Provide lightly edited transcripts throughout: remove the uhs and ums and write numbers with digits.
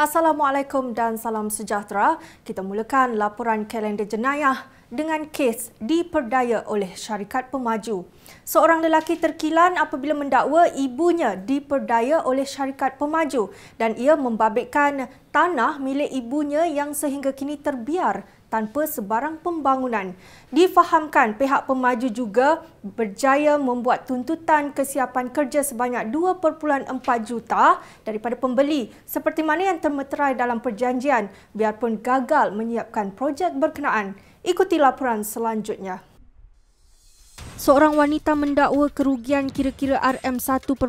Assalamualaikum dan salam sejahtera. Kita mulakan laporan kalender jenayah dengan kes diperdaya oleh syarikat pemaju. Seorang lelaki terkilan apabila mendakwa ibunya diperdaya oleh syarikat pemaju dan ia membabitkan tanah milik ibunya yang sehingga kini terbiar tanpa sebarang pembangunan. Difahamkan pihak pemaju juga berjaya membuat tuntutan kesiapan kerja sebanyak 2.4 juta daripada pembeli seperti mana yang termeterai dalam perjanjian biarpun gagal menyiapkan projek berkenaan. Ikuti laporan selanjutnya. Seorang wanita mendakwa kerugian kira-kira RM1.5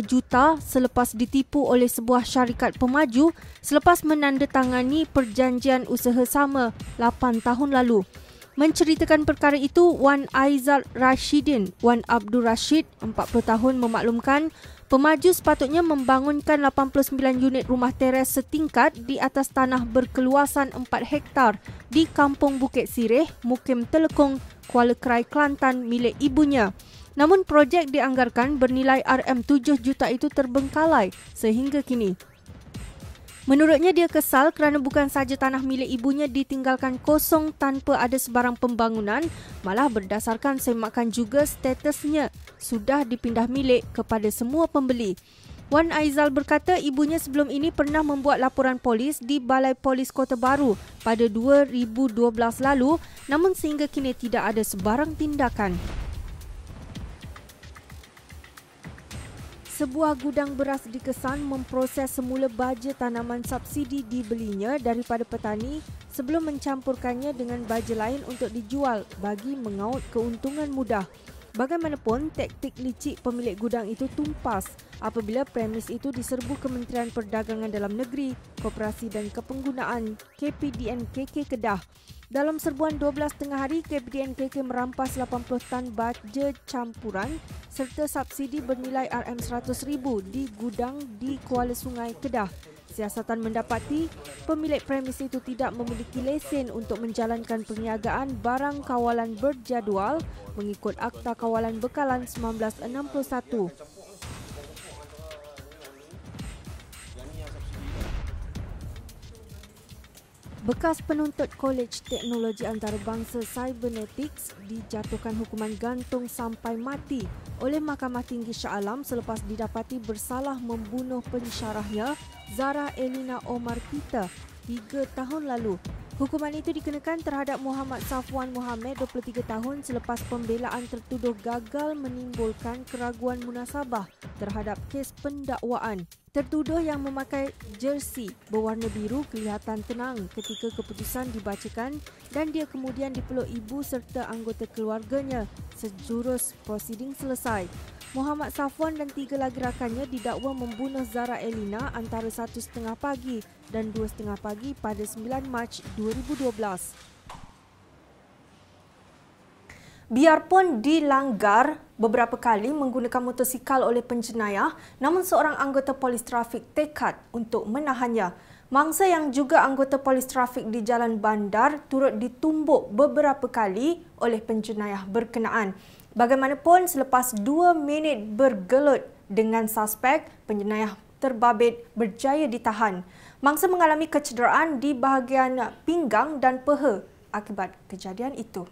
juta selepas ditipu oleh sebuah syarikat pemaju selepas menandatangani perjanjian usaha sama 8 tahun lalu. Menceritakan perkara itu, Wan Aizal Rashidin, Wan Abdul Rashid, 40 tahun memaklumkan pemaju sepatutnya membangunkan 89 unit rumah teres setingkat di atas tanah berkeluasan 4 hektar di Kampung Bukit Sirih, Mukim Telekong, Kuala Krai, Kelantan milik ibunya. Namun projek dianggarkan bernilai RM7 juta itu terbengkalai sehingga kini. Menurutnya dia kesal kerana bukan saja tanah milik ibunya ditinggalkan kosong tanpa ada sebarang pembangunan, malah berdasarkan semakan juga statusnya sudah dipindah milik kepada semua pembeli. Wan Aizal berkata ibunya sebelum ini pernah membuat laporan polis di Balai Polis Kota Baru pada 2012 lalu, namun sehingga kini tidak ada sebarang tindakan. Sebuah gudang beras dikesan memproses semula baja tanaman subsidi dibelinya daripada petani sebelum mencampurkannya dengan baja lain untuk dijual bagi mengaut keuntungan mudah. Bagaimanapun, taktik licik pemilik gudang itu tumpas apabila premis itu diserbu Kementerian Perdagangan Dalam Negeri, Koperasi dan Kepenggunaan KPDNKK Kedah. Dalam serbuan 12 hari, KPDNKK merampas 80 tan baja campuran serta subsidi bernilai RM100,000 di gudang di Kuala Sungai, Kedah. Siasatan mendapati pemilik premis itu tidak memiliki lesen untuk menjalankan perniagaan barang kawalan berjadual mengikut Akta Kawalan Bekalan 1961. Bekas penuntut Kolej Teknologi Antarabangsa Cybernetics dijatuhkan hukuman gantung sampai mati oleh Mahkamah Tinggi Shah Alam selepas didapati bersalah membunuh pensyarahnya Zara Elina Omar Pita 3 tahun lalu. Hukuman itu dikenakan terhadap Muhammad Safwan Mohamed 23 tahun selepas pembelaan tertuduh gagal menimbulkan keraguan munasabah terhadap kes pendakwaan. Tertuduh yang memakai jersey berwarna biru kelihatan tenang ketika keputusan dibacakan dan dia kemudian dipeluk ibu serta anggota keluarganya sejurus prosiding selesai. Muhammad Safwan dan 3 lagi rakannya didakwa membunuh Zara Elina antara 1:30 pagi dan 2:30 pagi pada 9 Mac 2012. Biarpun dilanggar beberapa kali menggunakan motosikal oleh penjenayah, namun seorang anggota polis trafik tekad untuk menahannya. Mangsa yang juga anggota polis trafik di Jalan Bandar turut ditumbuk beberapa kali oleh penjenayah berkenaan. Bagaimanapun, selepas 2 minit bergelut dengan suspek, penjenayah terbabit berjaya ditahan. Mangsa mengalami kecederaan di bahagian pinggang dan peha akibat kejadian itu.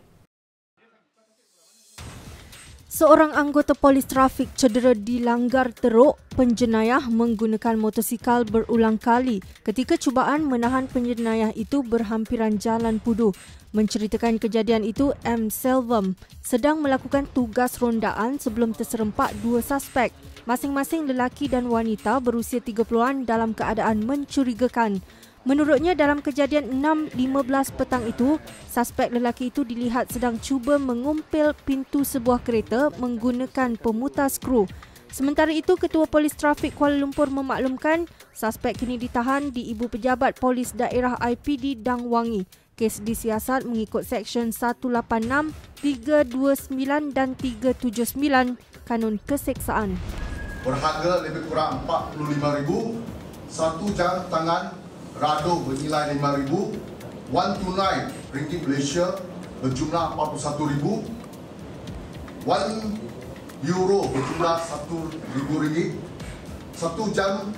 Seorang anggota polis trafik cedera dilanggar teruk penjenayah menggunakan motosikal berulang kali ketika cubaan menahan penjenayah itu berhampiran Jalan Pudu. Menceritakan kejadian itu, M. Selvam sedang melakukan tugas rondaan sebelum terserempak 2 suspek. Masing-masing lelaki dan wanita berusia 30-an dalam keadaan mencurigakan. Menurutnya, dalam kejadian 6.15 petang itu, suspek lelaki itu dilihat sedang cuba mengumpil pintu sebuah kereta menggunakan pemutar skru. Sementara itu, Ketua Polis Trafik Kuala Lumpur memaklumkan suspek kini ditahan di Ibu Pejabat Polis Daerah IPD Dang Wangi. Kes disiasat mengikut Seksyen 186, 329 dan 379 Kanun Keseksaan. Berharga lebih kurang RM45,000, 1 jam tangan rado bernilai RM5,000, wang tunai ringgit Malaysia berjumlah RM41,000, wang euro berjumlah RM1,000, 1 jam,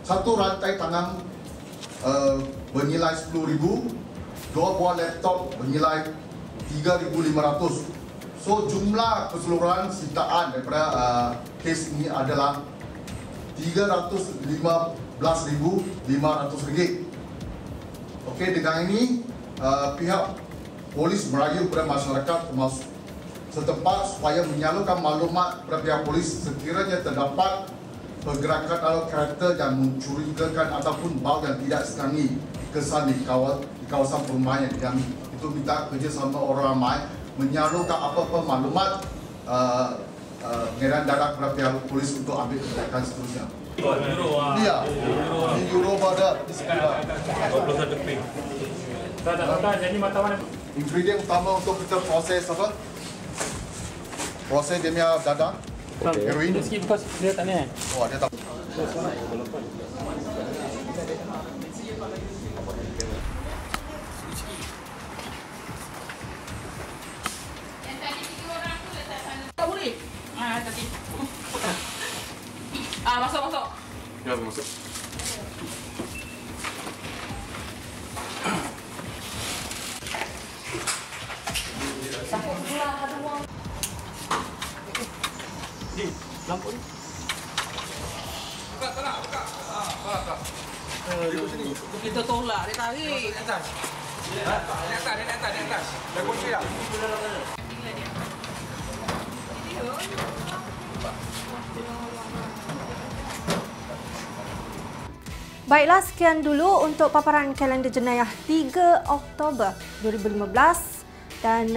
1 rantai tangan bernilai RM10,000, 2 buah laptop bernilai RM3,500. So jumlah keseluruhan sitaan daripada kes ini adalah RM315,500. Okey, dengan ini pihak polis merayu kepada masyarakat setempat supaya menyalurkan maklumat kepada pihak polis sekiranya terdapat pergerakan atau karakter yang mencurigakan ataupun bau yang tidak senangi kesan di kawasan perumahan yang didiami. Itu minta kerjasama orang ramai menyalurkan apa-apa maklumat mengenai darah kepada pihak polis untuk ambil tindakan seterusnya. Ya, di Euro pada di sekitar 21 ping. Jadi mata mana? Ingredient utama untuk kita proses apa? Proses dia punya dadang. Heroin. Dia tak ni. Oh, dia tak. Masuk. Ya, masuk. Ni, lampu ni. Buka. Kita tolak dia tarik. Di atas. Dah kunci dah. Baiklah, sekian dulu untuk paparan kalender jenayah 3 Oktober 2015 dan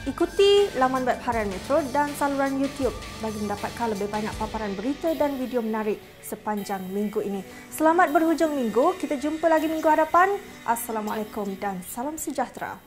ikuti laman web Harian Metro dan saluran YouTube bagi mendapatkan lebih banyak paparan berita dan video menarik sepanjang minggu ini. Selamat berhujung minggu, kita jumpa lagi minggu hadapan. Assalamualaikum dan salam sejahtera.